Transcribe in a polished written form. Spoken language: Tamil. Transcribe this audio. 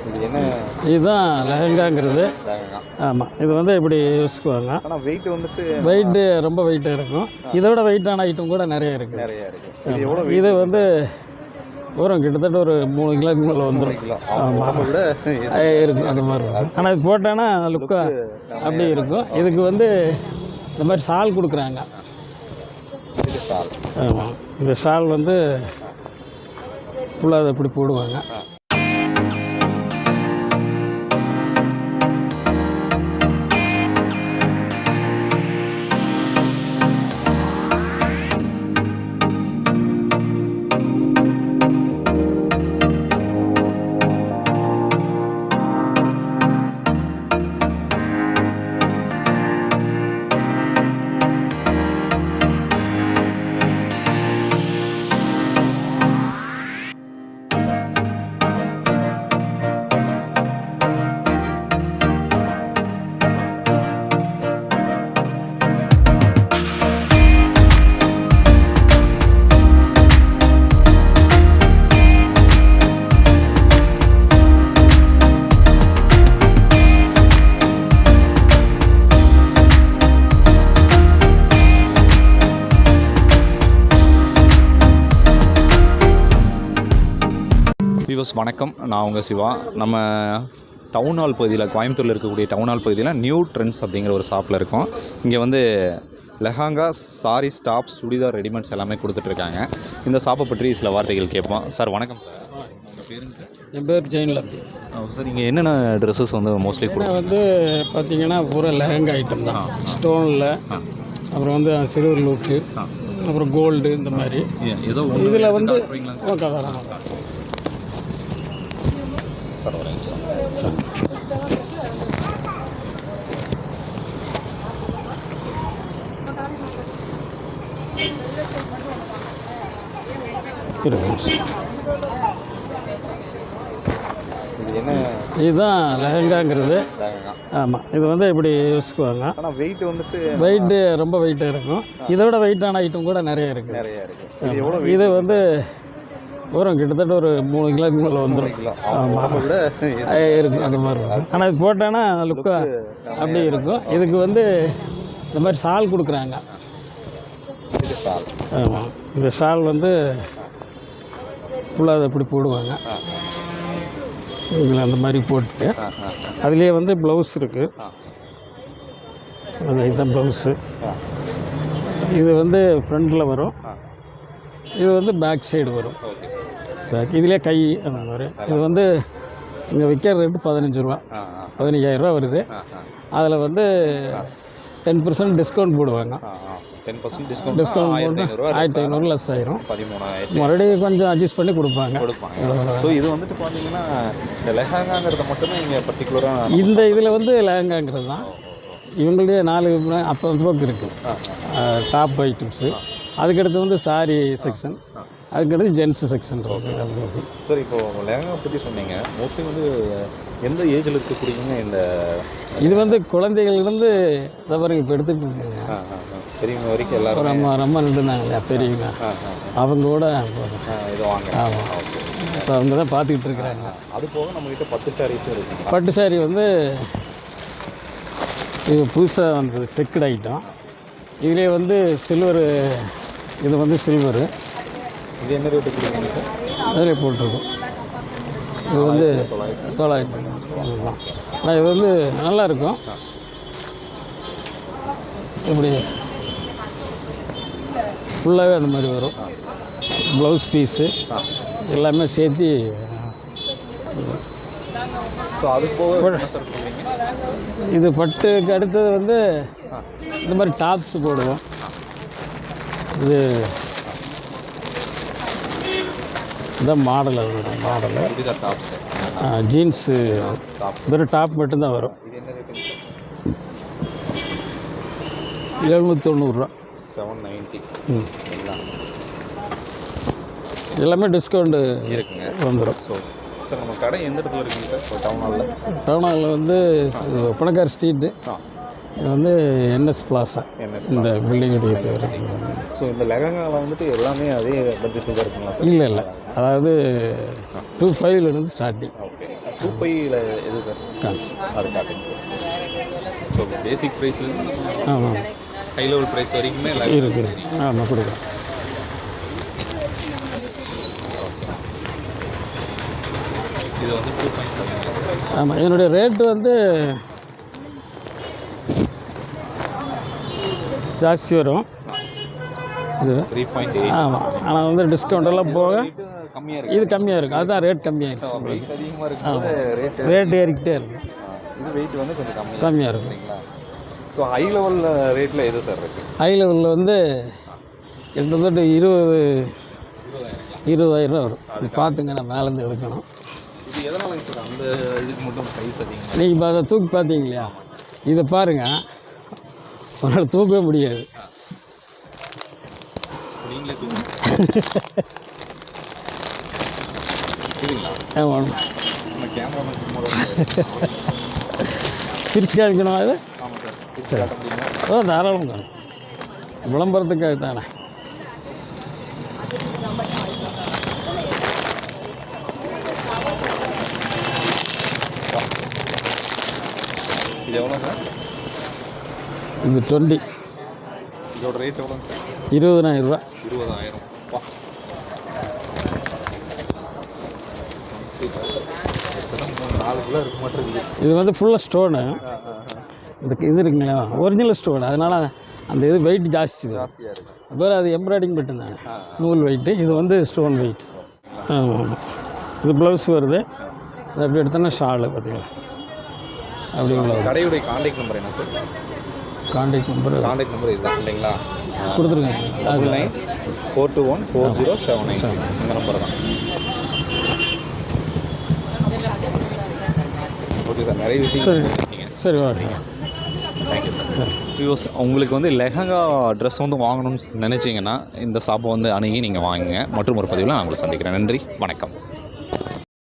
இது என்ன? இதுதான் லெஹங்காங்கிறது. ஆமாம், இது வந்து இப்படி யோசிக்குவாங்க. ஆனால் வெயிட் வந்துட்டு வெயிட்டு ரொம்ப வெயிட்டாக இருக்கும். இதோட வெயிட்டான ஐட்டம் கூட நிறைய இருக்குது. இது வந்து வரும் கிட்டத்தட்ட ஒரு 3 கிலோக்கு மேலே வந்துடும். ஆமாம் இருக்கும் அந்த மாதிரி இருக்கும். ஆனால் இது போட்டோன்னா லுக்காக அப்படி இருக்கும். இதுக்கு வந்து இந்த மாதிரி ஷால் கொடுக்குறாங்க. ஆமாம், இந்த ஷால் வந்து ஃபுல்லாக அதை இப்படி போடுவாங்க. வியூவர்ஸ் வணக்கம், நான் உங்கள் சிவா. நம்ம டவுன் ஹால் பகுதியில், கோயம்புத்தூரில் இருக்கக்கூடிய டவுன் ஹால் பகுதியில் நியூ ட்ரெண்ட்ஸ் அப்படிங்கிற ஒரு ஷாப்பில் இருக்கோம். இங்கே வந்து லெஹாங்கா, சாரீஸ், டாப்ஸ், சுடிதார், ரெடிமேட்ஸ் எல்லாமே கொடுத்துட்ருக்காங்க. இந்த ஷாப்பை பற்றி சில வார்த்தைகள் கேட்போம். சார் வணக்கம் சார். உங்கள் பேருங்க சார்? என் பேர் ஜெயின்லத்தி. சார், இங்கே என்னென்ன ட்ரெஸ்ஸஸ் வந்து மோஸ்ட்லி வந்து பார்த்தீங்கன்னா பூரா லெஹங்கா ஐட்டம் தான். ஸ்டோனில், அப்புறம் வந்து சில்வர் லுக்கு, அப்புறம் கோல்டு, இந்த மாதிரி. இதில் வந்து சார் ஒரு நிமிஷம் இது என்ன? இதுதான் லெஹங்காங்கிறது. ஆமாம், இது வந்து இப்படி யோசிக்குவாங்க. ஆனால் வெயிட் வந்துட்டு வெயிட்டு ரொம்ப வெயிட்டாக இருக்கும். இதோட வெயிட்டான ஐட்டம் கூட நிறைய இருக்குது. இது வந்து வரும் கிட்டத்தட்ட ஒரு 3 கிலோக்கு மேலே வந்துடும். ஆமாம் இருக்கும் அந்த மாதிரி இருக்கும். ஆனால் இது போட்டோன்னா லுக்காக அப்படி இருக்கும். இதுக்கு வந்து இந்த மாதிரி ஷால் கொடுக்குறாங்க. ஆமாம், இந்த ஷால் வந்து ஃபுல்லாக அதை இப்படி போடுவாங்க. இதில் அந்த மாதிரி போட்டு அதுலேயே வந்து ப்ளவுஸ் இருக்குது. அது இதுதான் ப்ளவுஸு. இது வந்து ஃப்ரண்டில் வரும், இது வந்து பேக் சைடு வரும். பேக் இதிலே கை அந்த மாதிரி. இது வந்து இங்கே விற்கிற ரேட்டு 15 ரூபா, 15,000 ரூபா வருது. அதில் வந்து 10% டிஸ்கவுண்ட் போடுவாங்க. 10% டிஸ்கவுண்ட் போட்டு 1500 லெஸ் ஆயிரும். 13,000 மறுபடியும் கொஞ்சம் அட்ஜஸ்ட் பண்ணி கொடுப்பாங்க. ஸோ இது வந்துட்டு பார்த்தீங்கன்னா இந்த லெஹங்காங்கிறத மட்டுமே இங்கே பர்டிகுலராக இந்த இதில் வந்து லெஹங்காங்கிறது தான். இவங்களுடைய 4 அப்போ போக்கு இருக்குது. டாப் ஐட்டம்ஸு, அதுக்கடுத்து வந்து சாரி செக்ஷன், அதுக்கடுத்து ஜென்ஸு செக்ஷன் இருக்குது. சார், இப்போது லெஹங்கா பற்றி சொன்னீங்க. மோஸ்ட்லி வந்து எந்த ஏஜில் இருக்கக்கூடியவங்க இந்த இது வந்து குழந்தைகள் வந்து பாருங்க இப்போ எடுத்துகிட்டு இருக்காங்க. பெரியவங்க வரைக்கும் எல்லாரும் ரொம்ப நின்றுருந்தாங்க இல்லையா பெரியவங்க, அவங்க கூட இது வாங்க. ஆமாம், இப்போ அவங்க தான் பார்த்துக்கிட்டு இருக்கிறாங்க. அது போக நம்மகிட்ட பட்டு சாரீஸும் இருக்குது. பட்டு சாரீ வந்து இது புதுசாக வந்தது செக்குடு ஐட்டம். இதிலே வந்து சில்வரு, இது வந்து சில்வரு. இது என்ன ரேட்டு கொடுக்குறீங்க சார்? அதிலே போட்டிருக்கோம். இது வந்து 900 தான். ஆனால் இது வந்து நல்லாயிருக்கும். இப்படி ஃபுல்லாகவே அந்த மாதிரி வரும். ப்ளவுஸ் பீஸு எல்லாமே சேர்த்து. ஸோ அது போக இது பட்டுக்கு அடுத்தது வந்து இந்த மாதிரி டாப்ஸ் போடுவோம். இது இதான் மாடல். அதோட மாடலு ஜீன்ஸு வெறும் டாப் மட்டும்தான் வரும். 790 ரூபா. 790. எல்லாமே டிஸ்கவுண்ட்டு இருக்குங்க, வந்துடும். ஸோ சார், நம்ம கடை எந்த இடத்துல இருக்குங்க சார்? டவுன் ஹாலில். டவுன் ஹாலில் வந்து பணக்கார் ஸ்ட்ரீட்டு. இது வந்து என்எஸ் பிளாஸா, இந்த பில்டிங்குடைய பேர். ஸோ இந்த லெஹங்காவில் வந்துட்டு எல்லாமே அதே பட்ஜெட்டில் தான் இருக்குங்களா சார்? இல்லை, அதாவது 2500 ஸ்டார்டிங். ஓகே, 25ல எது சார் காமிச்சு அது காட்டுங்க சார். ஸோ பேசிக் ப்ரைஸில் ஆமாம் ஹை லெவல் ப்ரைஸ் வரைக்குமே இருக்குது. ஆமாம் கொடுக்குறோம். இது வந்து 2.5. ஆமாம் என்னுடைய ரேட்டு வந்து ஜாஸ்தி வரும் இது. 3.8 ஆமாம் ஆனால் வந்து டிஸ்கவுண்ட் எல்லாம் போக கம்மியாக இருக்குது. இது கம்மியாக இருக்குது. அதுதான் ரேட் கம்மியாகிடுச்சு. வெயிட் அதிகமாக இருக்கும்போது ரேட்டு ரேட் ஏறிக்கிட்டே இருக்கு. இது வெயிட் வந்து கொஞ்சம் கம்மியாக இருக்கும். சரிங்களா? ஸோ ஹை லெவல் ரேட்டில் எது சார் இருக்குது? ஹை லெவலில் வந்து கிட்டத்தட்ட 20,000 ரூபா வரும். இது பார்த்துங்க, நான் மேலேருந்து எடுக்கணும். இது எதனால் சார் அந்த இதுக்கு மட்டும் ப்ரைஸ் அதிகம்? நீங்கள் இப்போ அதை தூக்கி பார்த்தீங்க இல்லையா, இதை பாருங்கள், உன்னால் தூக்கவே முடியாது. நீங்களே சரிங்களா? ஆமாம், நம்ம கேமரா பிரித்து காமிக்கணும் அது. ஆமாம் சார், பிரித்து காட்ட முடியுமா? ஓ தாராளம் தான், விளம்பரத்துக்காக தானே. இது எவ்வளோ சார்? இது 20. இதோட ரேட் எவ்வளோங்க சார்? 20,000 ரூபா. 20,000. வா, 4 கிலோ இருக்க மாட்டேங்குது. இது வந்து ஃபுல்லாக ஸ்டோனு. இது இருக்குங்களா, ஒரிஜினல் ஸ்டோன். அதனால் அந்த இது வெயிட் ஜாஸ்தி வரும். ஜாஸ்தியாக இருக்குது. அப்புறம் அது எம்ப்ராய்டிங் மட்டும்தானே, நூல் வெயிட்டு. இது வந்து ஸ்டோன் வெயிட். ஆமாம், இது ப்ளவுஸ் வருது. அது அப்படி எடுத்தோன்னா ஷாலு பார்த்தீங்களா, அப்படி உள்ள கடையுடைய கான்டாக்ட் நம்பர் என்ன சார்? கான்டாக்ட் நம்பர் இதுதான் இல்லைங்களா? கொடுத்துருங்க. அது 994214079 இந்த நம்பர் தான். ஓகே சார், நிறைய விஷயம் சரி சரி ஓகே. Thank you sir. வியூஸ், உங்களுக்கு வந்து லெஹங்கா ட்ரெஸ் வந்து வாங்கணும்னு நினச்சிங்கன்னா இந்த ஷாப்பை வந்து அணுகி நீங்கள் வாங்குங்க. மற்றும் ஒரு பதிவில் நான் உங்களை சந்திக்கிறேன். நன்றி, வணக்கம்.